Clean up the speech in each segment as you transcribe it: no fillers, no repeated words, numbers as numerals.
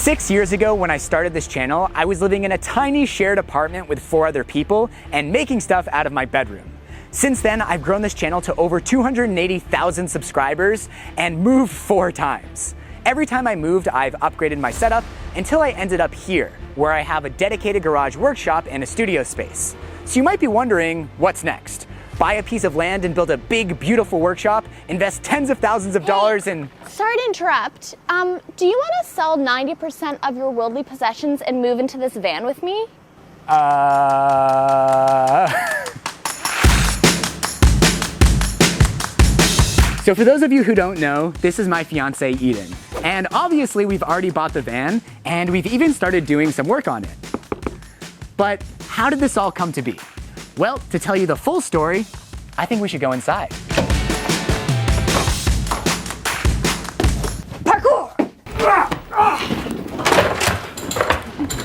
6 years ago when I started this channel, I was living in a tiny shared apartment with 4 other people and making stuff out of my bedroom. Since then, I've grown this channel to over 280,000 subscribers and moved 4 times. Every time I moved, I've upgraded my setup until I ended up here, where I have a dedicated garage workshop and a studio space. So you might be wondering, what's next? Buy a piece of land and build a big, beautiful workshop, invest tens of thousands of dollars and... Sorry to interrupt. Do you want to sell 90% of your worldly possessions and move into this van with me? So for those of you who don't know, this is my fiance, Eden. And obviously we've already bought the van and we've even started doing some work on it. But how did this all come to be? Well, to tell you the full story, I think we should go inside. Parkour!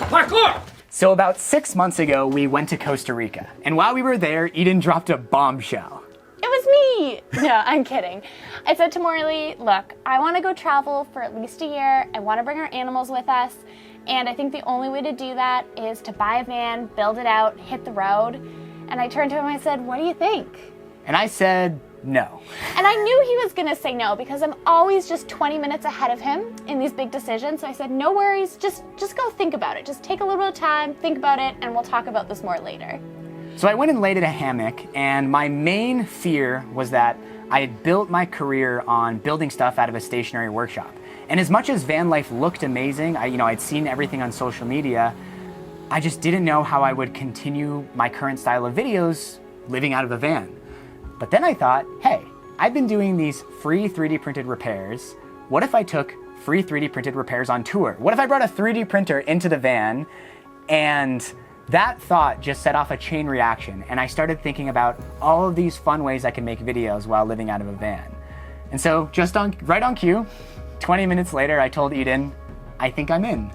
Parkour! So about 6 months ago, we went to Costa Rica. And while we were there, Eden dropped a bombshell. It was me! No, I'm kidding. I said to Morley, look, I want to go travel for at least a year. I want to bring our animals with us. And I think the only way to do that is to buy a van, build it out, hit the road. And I turned to him and I said, what do you think? And I said, no. And I knew he was gonna say no because I'm always just 20 minutes ahead of him in these big decisions. So I said, no worries, just go think about it. Just take a little bit of time, think about it, and we'll talk about this more later. So I went and laid in a hammock, and my main fear was that I had built my career on building stuff out of a stationary workshop. And as much as van life looked amazing, I'd seen everything on social media, I just didn't know how I would continue my current style of videos living out of a van. But then I thought, hey, I've been doing these free 3D printed repairs. What if I took free 3D printed repairs on tour? What if I brought a 3D printer into the van? And that thought just set off a chain reaction, and I started thinking about all of these fun ways I can make videos while living out of a van. And so right on cue, 20 minutes later, I told Eden, I think I'm in.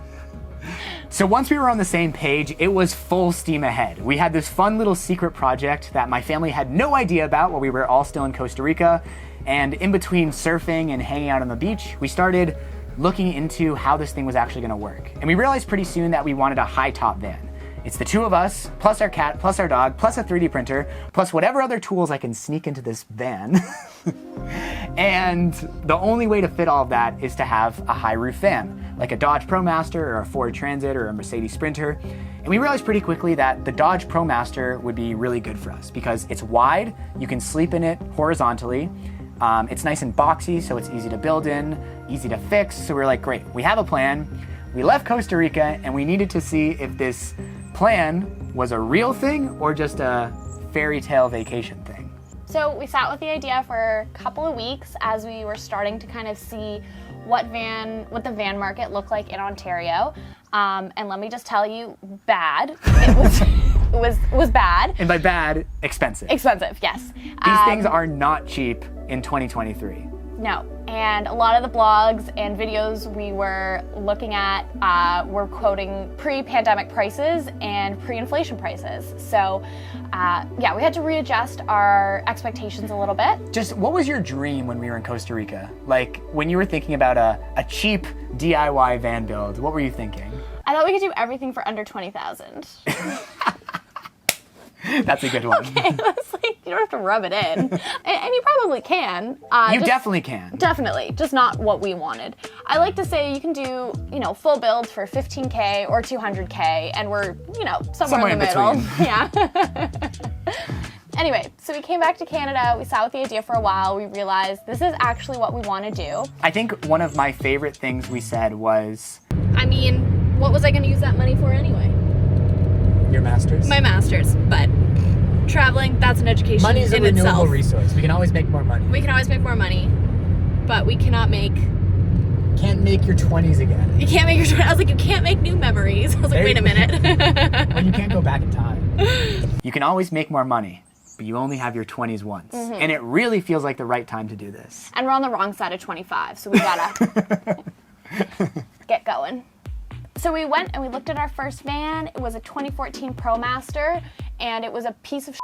So once we were on the same page, it was full steam ahead. We had this fun little secret project that my family had no idea about while we were all still in Costa Rica. And in between surfing and hanging out on the beach, we started looking into how this thing was actually gonna work. And we realized pretty soon that we wanted a high top van. It's the 2 of us, plus our cat, plus our dog, plus a 3D printer, plus whatever other tools I can sneak into this van. And the only way to fit all of that is to have a high roof van, like a Dodge ProMaster or a Ford Transit or a Mercedes Sprinter. And we realized pretty quickly that the Dodge ProMaster would be really good for us because it's wide, you can sleep in it horizontally, it's nice and boxy, so it's easy to build in, easy to fix. So we were like, great, we have a plan. We left Costa Rica and we needed to see if this plan was a real thing or just a fairy tale vacation thing. So we sat with the idea for a couple of weeks as we were starting to kind of see what the van market looked like in Ontario. And let me just tell you, bad. It was bad. And by bad, expensive. Expensive, yes. These things are not cheap in 2023. No, and a lot of the blogs and videos we were looking at were quoting pre-pandemic prices and pre-inflation prices. So yeah, we had to readjust our expectations a little bit. Just what was your dream when we were in Costa Rica? Like when you were thinking about a cheap DIY van build, what were you thinking? I thought we could do everything for under 20,000. That's a good one. Okay, that's like, you don't have to rub it in. And you probably can. You definitely can. Definitely, just not what we wanted. I like to say you can do, full build for 15K or 200K, and we're, somewhere in the middle. Yeah. Anyway, so we came back to Canada, we sat with the idea for a while, we realized this is actually what we want to do. I think one of my favorite things we said was... I mean, what was I going to use that money for anyway? Your master's? My master's, but traveling, that's an education in itself. Money is a renewable resource. We can always make more money. We can always make more money, but we cannot make... Can't make your 20s again. You can't make your 20s. I was like, you can't make new memories. I was like, wait a minute. Well, you can't go back in time. You can always make more money, but you only have your 20s once. Mm-hmm. And it really feels like the right time to do this. And we're on the wrong side of 25, so we gotta get going. So we went and we looked at our first van. It was a 2014 ProMaster, and it was a piece of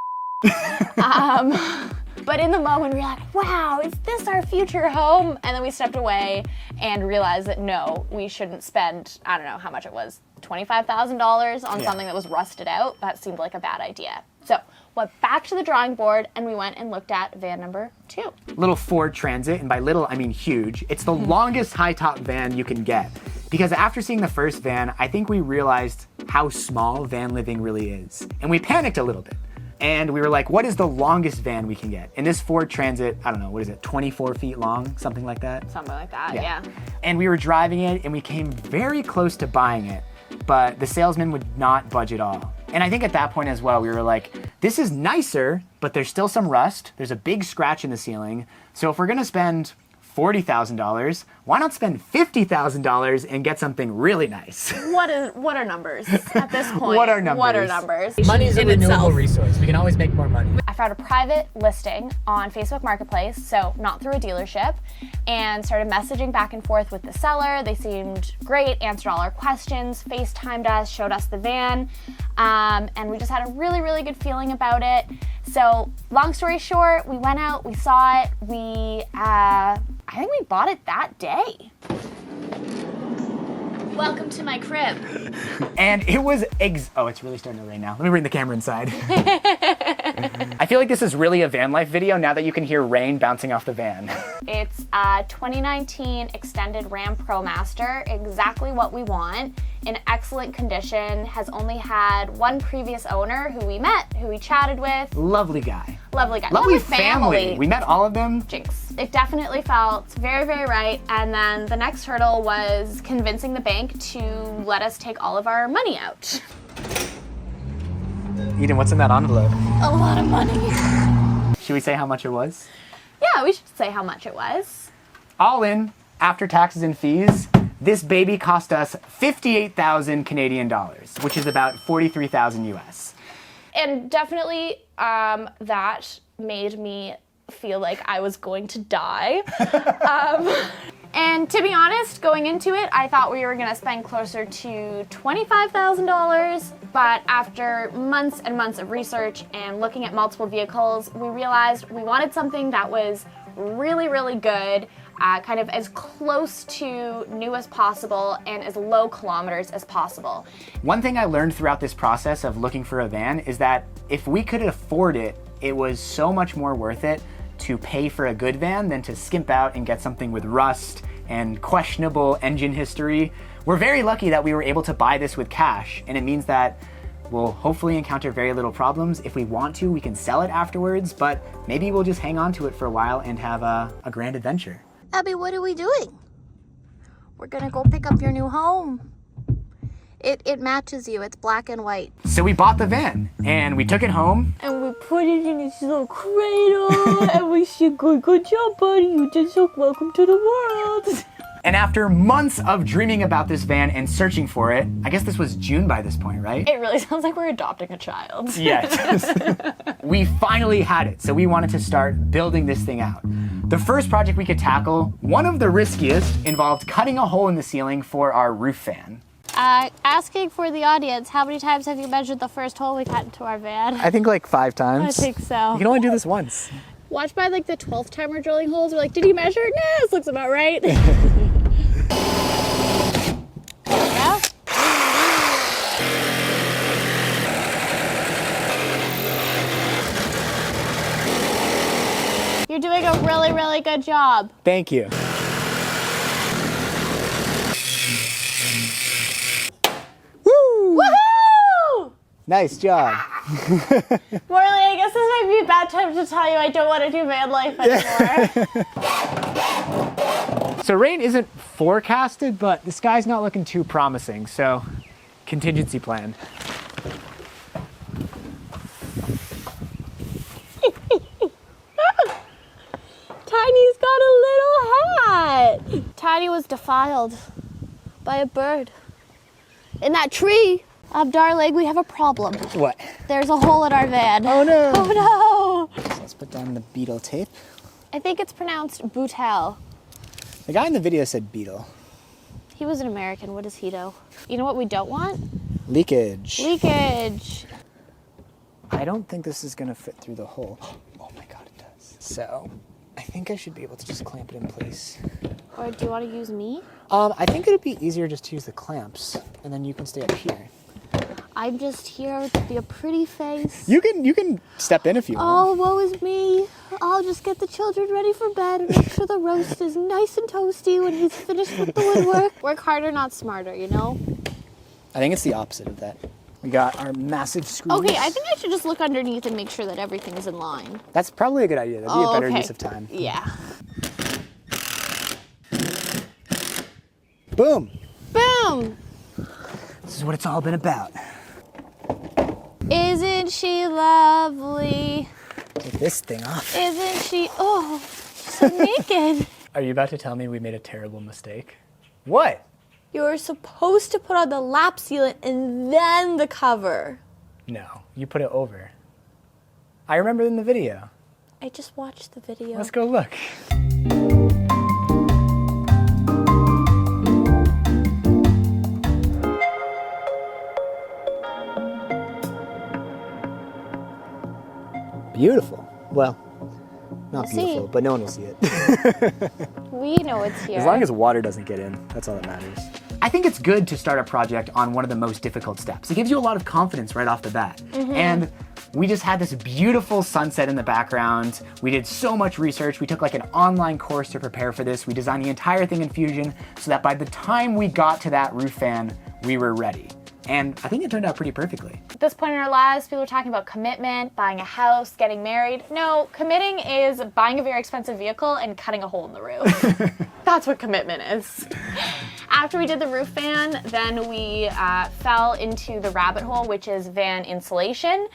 But in the moment, we were like, wow, is this our future home? And then we stepped away and realized that no, we shouldn't spend, I don't know how much it was, $25,000 on something that was rusted out. That seemed like a bad idea. So went back to the drawing board and we went and looked at van number 2. Little Ford Transit, and by little I mean huge. It's the longest high top van you can get. Because after seeing the first van, I think we realized how small van living really is. And we panicked a little bit. And we were like, what is the longest van we can get? And this Ford Transit, I don't know, what is it, 24 feet long? Something like that? Something like that, yeah. And we were driving it and we came very close to buying it, but the salesman would not budge at all. And I think at that point as well, we were like, this is nicer, but there's still some rust. There's a big scratch in the ceiling. So if we're gonna spend $40,000, why not spend $50,000 and get something really nice? What are numbers at this point? What are numbers? What are numbers? Money's a renewable resource. We can always make more money. I found a private listing on Facebook Marketplace, so not through a dealership, and started messaging back and forth with the seller. They seemed great, answered all our questions, FaceTimed us, showed us the van, and we just had a really, really good feeling about it. So long story short, we went out, we saw it, I think we bought it that day. Welcome to my crib. And it was, oh, it's really starting to rain now. Let me bring the camera inside. I feel like this is really a van life video now that you can hear rain bouncing off the van. It's a 2019 extended Ram ProMaster, exactly what we want, in excellent condition, has only had one previous owner who we met, who we chatted with. Lovely guy. Lovely guy. Lovely family. We met all of them. Jinx. It definitely felt very, very right. And then the next hurdle was convincing the bank to let us take all of our money out. Eden, what's in that envelope? A lot of money. Should we say how much it was? Yeah, we should say how much it was. All in, after taxes and fees, this baby cost us 58,000 Canadian dollars, which is about 43,000 US. And definitely that made me feel like I was going to die. And to be honest, going into it, I thought we were gonna spend closer to $25,000, but after months and months of research and looking at multiple vehicles, we realized we wanted something that was really, really good, kind of as close to new as possible and as low kilometers as possible. One thing I learned throughout this process of looking for a van is that if we could afford it, it was so much more worth it to pay for a good van than to skimp out and get something with rust and questionable engine history. We're very lucky that we were able to buy this with cash, and it means that we'll hopefully encounter very little problems. If we want to, we can sell it afterwards, but maybe we'll just hang on to it for a while and have a grand adventure. Abby, what are we doing? We're gonna go pick up your new home. It matches you, it's black and white. So we bought the van, and we took it home. And we put it in its little cradle, and we said, good job, buddy, you did so, welcome to the world. And after months of dreaming about this van and searching for it, I guess this was June by this point, right? It really sounds like we're adopting a child. Yes. We finally had it, so we wanted to start building this thing out. The first project we could tackle, one of the riskiest, involved cutting a hole in the ceiling for our roof fan. Asking for the audience, how many times have you measured the first hole we cut into our van? I think like 5 times. I think so. You can only do this once. Watch by like the 12th time we're drilling holes, we're like, did he measure? Nah, this looks about right. Yeah. You're doing a really, really good job. Thank you. Woo! Woohoo! Nice job. Morley, I guess this might be a bad time to tell you I don't want to do van life anymore. So rain isn't forecasted, but the sky's not looking too promising, so contingency plan. Tiny's got a little hat. Tiny was defiled by a bird. In that tree, darling, we have a problem. What? There's a hole in our van. Oh no. Oh no. So let's put down the beetle tape. I think it's pronounced bootel. The guy in the video said beetle. He was an American. What does he know? You know what we don't want? Leakage. Leakage. I don't think this is gonna fit through the hole. Oh my god, it does. So I think I should be able to just clamp it in place. Or do you want to use me? I think it'd be easier just to use the clamps, and then you can stay up here. I'm just here to be a pretty face. You can step in if you want. Oh, woe is me. I'll just get the children ready for bed and make sure the roast is nice and toasty when he's finished with the woodwork. Work harder, not smarter, you know? I think it's the opposite of that. We got our massive screws. Okay, I think I should just look underneath and make sure that everything's in line. That's probably a good idea. That'd be a better okay. use of time. Yeah. Boom. Boom! This is what it's all been about. Isn't she lovely? Take this thing off. Isn't she? Oh, she's so naked. Are you about to tell me we made a terrible mistake? What? You were supposed to put on the lap sealant and then the cover. No, you put it over. I remember in the video. I just watched the video. Let's go look. Beautiful. Well, not We'll beautiful, see. but no one will see it. We know it's here. As long as water doesn't get in, that's all that matters. I think it's good to start a project on one of the most difficult steps. It gives you a lot of confidence right off the bat. And we just had this beautiful sunset in the background. We did so much research. We took like an online course to prepare for this. We designed the entire thing in Fusion so that by the time we got to that roof fan, we were ready. And I think it turned out pretty perfectly. At this point in our lives, people are talking about commitment, buying a house, getting married. No, committing is buying a very expensive vehicle and cutting a hole in the roof. That's what commitment is. After we did the roof fan, then we fell into the rabbit hole, which is van insulation.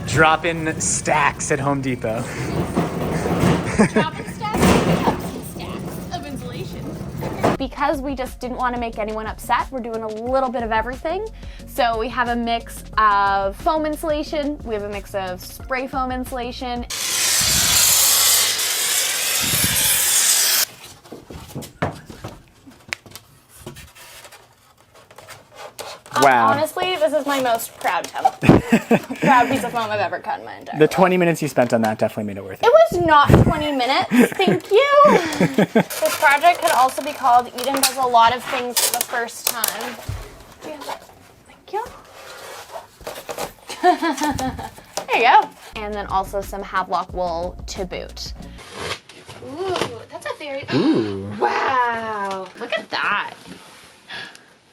Dropping stacks at Home Depot. Dropping stacks of insulation. Because we just didn't want to make anyone upset, we're doing a little bit of everything. So we have a mix of foam insulation, we have a mix of spray foam insulation. Wow. Honestly, this is my most proud piece of foam I've ever cut in my entire The life. 20 minutes you spent on that definitely made it worth it. It was not 20 minutes, thank you. This project could also be called Eden Does a Lot of Things for the First Time. Yeah, thank you. There you go. And then also some Havelock wool to boot. Ooh, that's a very... Ooh. Wow, look at that.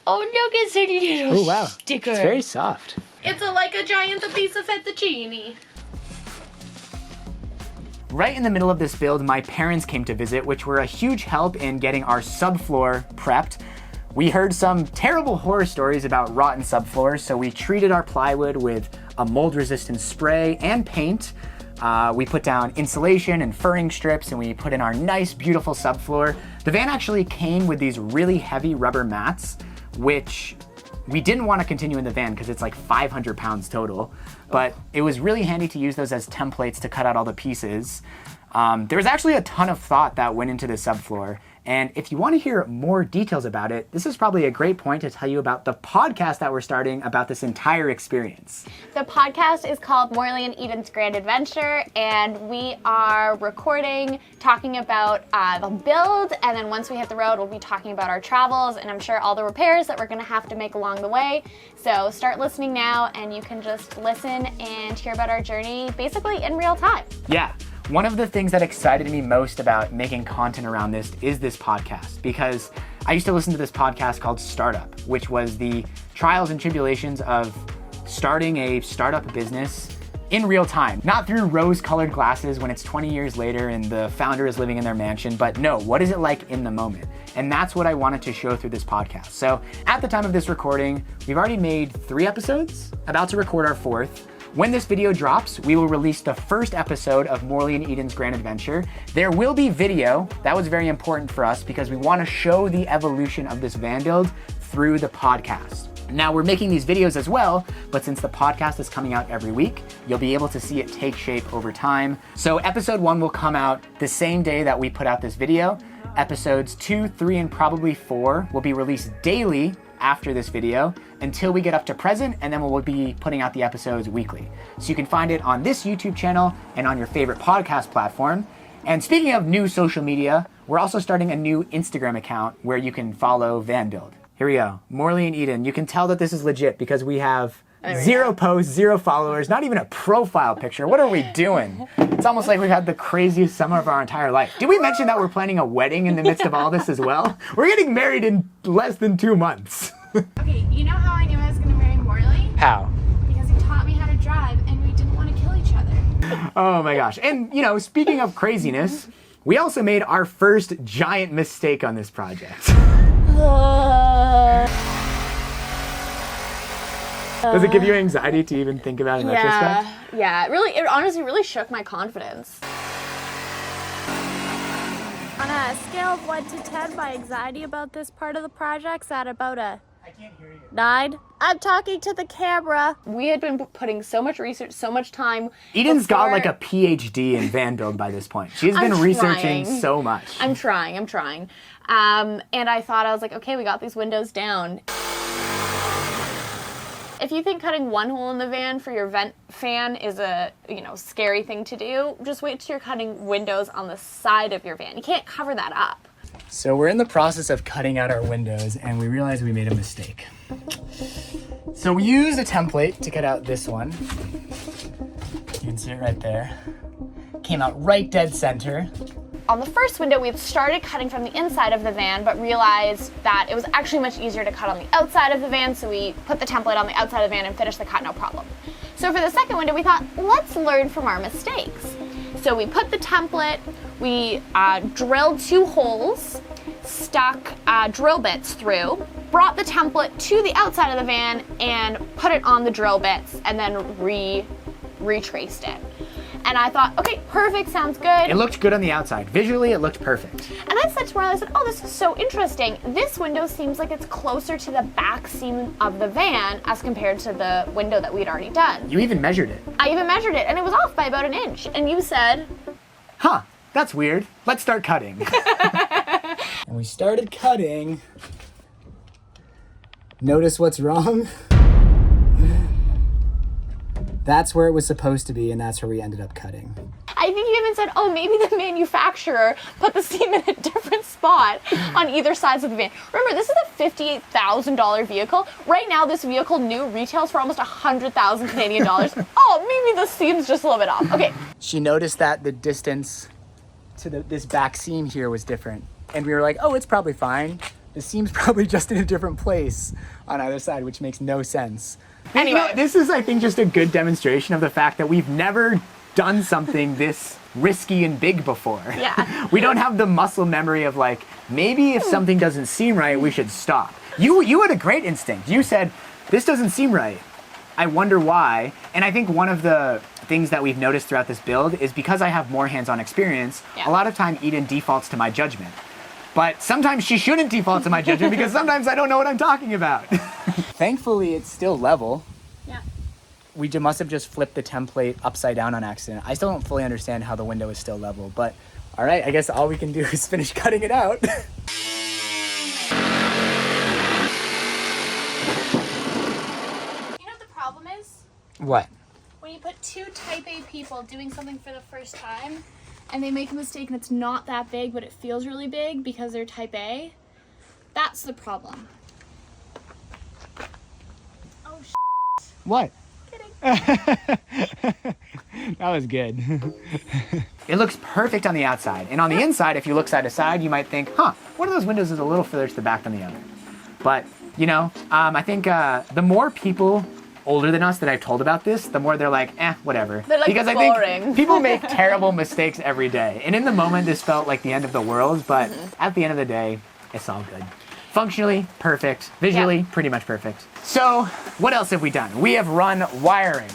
Oh, look, it's a little Oh, wow. sticker. It's very soft. It's like a giant piece of fettuccine. Right in the middle of this build, my parents came to visit, which were a huge help in getting our subfloor prepped. We heard some terrible horror stories about rotten subfloors, so we treated our plywood with a mold-resistant spray and paint. We put down insulation and furring strips, and we put in our nice, beautiful subfloor. The van actually came with these really heavy rubber mats, which we didn't want to continue in the van because it's like 500 pounds total, but it was really handy to use those as templates to cut out all the pieces. There was actually a ton of thought that went into the subfloor, and if you want to hear more details about it, this is probably a great point to tell you about the podcast that we're starting about this entire experience. The podcast is called Morley and Eden's Grand Adventure, and we are recording, talking about the build, and then once we hit the road, we'll be talking about our travels, and I'm sure all the repairs that we're gonna have to make along the way. So start listening now, and you can just listen and hear about our journey basically in real time. Yeah. One of the things that excited me most about making content around this is this podcast, because I used to listen to this podcast called Startup, which was the trials and tribulations of starting a startup business in real time, not through rose-colored glasses when it's 20 years later and the founder is living in their mansion, but no, what is it like in the moment? And that's what I wanted to show through this podcast. So at the time of this recording, we've already made 3 episodes, about to record our 4th. When this video drops, we will release the first episode of Morley and Eden's Grand Adventure. There will be video. That was very important for us because we want to show the evolution of this van build through the podcast. Now we're making these videos as well, but since the podcast is coming out every week, you'll be able to see it take shape over time. So episode 1 will come out the same day that we put out this video. Episodes 2, 3, and probably 4 will be released daily after this video until we get up to present, and then we'll be putting out the episodes weekly. So you can find it on this YouTube channel and on your favorite podcast platform. And speaking of new social media, we're also starting a new Instagram account where you can follow Van Build. Here we go, Morley and Eden. You can tell that this is legit because we have 0 posts, 0 followers, not even a profile picture. What are we doing? It's almost like we've had the craziest summer of our entire life. Did we mention that we're planning a wedding in the midst of all this as well? We're getting married in less than 2 months. Okay, you know how I knew I was gonna marry Morley? How? Because he taught me how to drive and we didn't want to kill each other. Oh my gosh. And you know, speaking of craziness, we also made our first giant mistake on this project. Does it give you anxiety to even think about it in retrospect? Yeah, it honestly really shook my confidence. On a scale of 1 to 10, my anxiety about this part of the project's at about a I can't hear you. 9. I'm talking to the camera. We had been putting so much research, so much time. Eden's got like a PhD in van build by this point. She's been researching so much. I'm trying. And I thought, I was like, okay, we got these windows down. If you think cutting one hole in the van for your vent fan is a, scary thing to do, just wait till you're cutting windows on the side of your van. You can't cover that up. So we're in the process of cutting out our windows and we realized we made a mistake. So we used a template to cut out this one. You can see it right there. Came out right dead center. On the first window, we had started cutting from the inside of the van, but realized that it was actually much easier to cut on the outside of the van, so we put the template on the outside of the van and finished the cut, no problem. So for the second window, we thought, let's learn from our mistakes. So we put the template, we drilled 2 holes, stuck drill bits through, brought the template to the outside of the van, and put it on the drill bits, and then retraced it. And I thought, okay, perfect, sounds good. It looked good on the outside. Visually, it looked perfect. And I said to Morley, I said, oh, this is so interesting. This window seems like it's closer to the back seam of the van as compared to the window that we'd already done. You even measured it. I even measured it, and it was off by about 1 inch. And you said, huh, that's weird. Let's start cutting. And we started cutting. Notice what's wrong? That's where it was supposed to be, and that's where we ended up cutting. I think you even said, oh, maybe the manufacturer put the seam in a different spot on either sides of the van. Remember, this is a $58,000 vehicle. Right now, this vehicle new retails for almost 100,000 Canadian dollars. Oh, maybe the seam's just a little bit off. Okay. She noticed that the distance to this back seam here was different. And we were like, oh, it's probably fine. The seam's probably just in a different place on either side, which makes no sense. Anyway. This is, I think, just a good demonstration of the fact that we've never done something this risky and big before. Yeah. We don't have the muscle memory of like, maybe if something doesn't seem right, we should stop. You had a great instinct. You said, this doesn't seem right. I wonder why. And I think one of the things that we've noticed throughout this build is because I have more hands-on experience, a lot of time Eden defaults to my judgment. But sometimes she shouldn't default to my judgment because sometimes I don't know what I'm talking about. Thankfully, it's still level. Yeah. We must have just flipped the template upside down on accident. I still don't fully understand how the window is still level, but all right, I guess all we can do is finish cutting it out. You know what the problem is? What? When you put 2 type A people doing something for the first time, and they make a mistake and it's not that big, but it feels really big because they're type A, that's the problem. Oh, What? kidding. That was good. It looks perfect on the outside. And on the inside, if you look side to side, you might think, huh, one of those windows is a little further to the back than the other. But, I think the more people older than us that I've told about this, the more they're like, whatever. They're like, because boring. I think people make terrible mistakes every day. And in the moment, this felt like the end of the world, but at the end of the day, it's all good. Functionally, perfect. Visually, pretty much perfect. So, what else have we done? We have run wiring.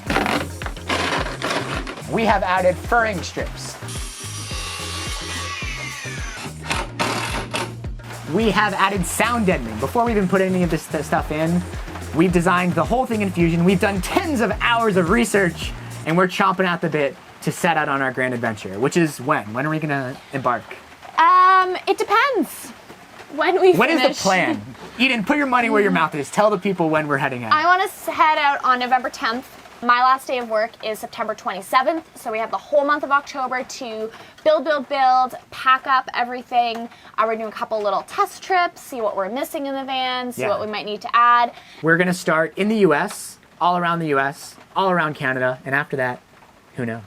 We have added furring strips. We have added sound deadening. Before we even put any of this stuff in, we've designed the whole thing in Fusion. We've done tens of hours of research, and we're chomping at the bit to set out on our grand adventure, which is when? When are we gonna embark? It depends. When we What is finish. the plan? Eden, put your money where your mouth is. Tell the people when we're heading out. I want to head out on November 10th. My last day of work is September 27th, so we have the whole month of October to build, pack up everything. We're doing a couple little test trips, see what we're missing in the van, see what we might need to add. We're gonna start in the US, all around the US, all around Canada, and after that, who knows?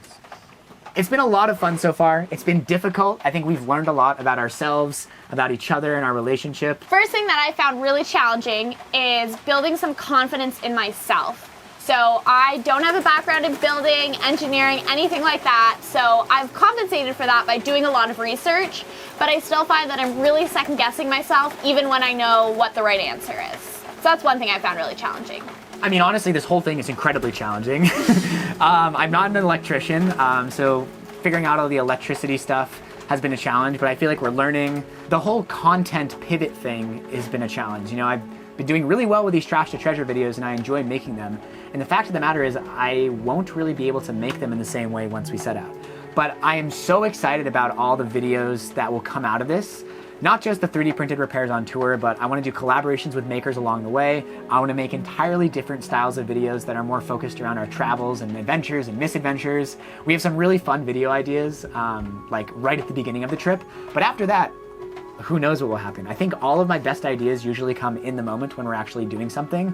It's been a lot of fun so far. It's been difficult. I think we've learned a lot about ourselves, about each other and our relationship. First thing that I found really challenging is building some confidence in myself. So I don't have a background in building, engineering, anything like that. So I've compensated for that by doing a lot of research, but I still find that I'm really second guessing myself even when I know what the right answer is. So that's one thing I found really challenging. I mean, honestly, this whole thing is incredibly challenging. I'm not an electrician, so figuring out all the electricity stuff has been a challenge, but I feel like we're learning. The whole content pivot thing has been a challenge. You know, I've been doing really well with these trash to treasure videos and I enjoy making them. And the fact of the matter is I won't really be able to make them in the same way once we set out. But I am so excited about all the videos that will come out of this. Not just the 3D printed repairs on tour, but I want to do collaborations with makers along the way. I want to make entirely different styles of videos that are more focused around our travels and adventures and misadventures. We have some really fun video ideas, like right at the beginning of the trip. But after that, who knows what will happen. I think all of my best ideas usually come in the moment when we're actually doing something.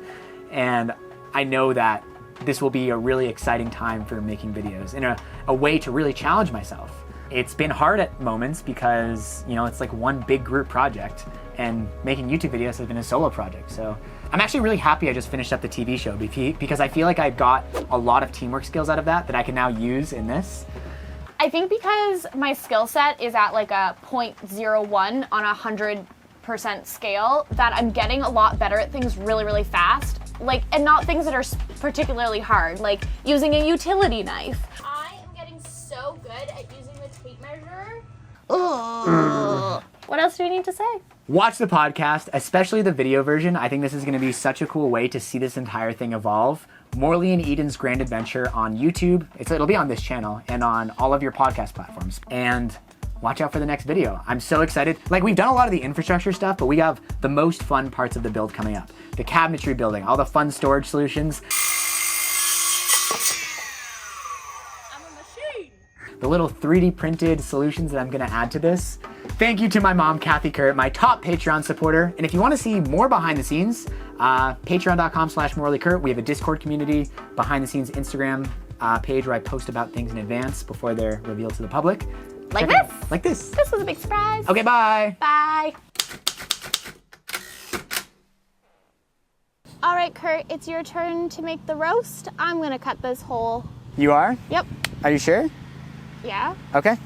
And I know that this will be a really exciting time for making videos and a way to really challenge myself. It's been hard at moments because, you know, it's like one big group project and making YouTube videos has been a solo project. So I'm actually really happy I just finished up the TV show because I feel like I got a lot of teamwork skills out of that I can now use in this. I think because my skill set is at like a 0.01 on a 100% scale, that I'm getting a lot better at things really fast. Like, and not things that are particularly hard, like using a utility knife. I am getting so good at using the tape measure. What else do we need to say? Watch the podcast, especially the video version. I think this is going to be such a cool way to see this entire thing evolve. Morley and Eden's Grand Adventure on YouTube. It'll be on this channel and on all of your podcast platforms. And watch out for the next video. I'm so excited. Like, we've done a lot of the infrastructure stuff, but we have the most fun parts of the build coming up. The cabinetry building, all the fun storage solutions. I'm a machine. The little 3D printed solutions that I'm gonna add to this. Thank you to my mom, Kathy Kurt, my top Patreon supporter. And if you wanna see more behind the scenes, patreon.com/MorleyKurt. We have a Discord community, behind the scenes Instagram page where I post about things in advance before they're revealed to the public. Like this? Like this. This was a big surprise. Okay, bye. Bye. All right, Kurt, it's your turn to make the roast. I'm gonna cut this hole. You are? Yep. Are you sure? Yeah. Okay.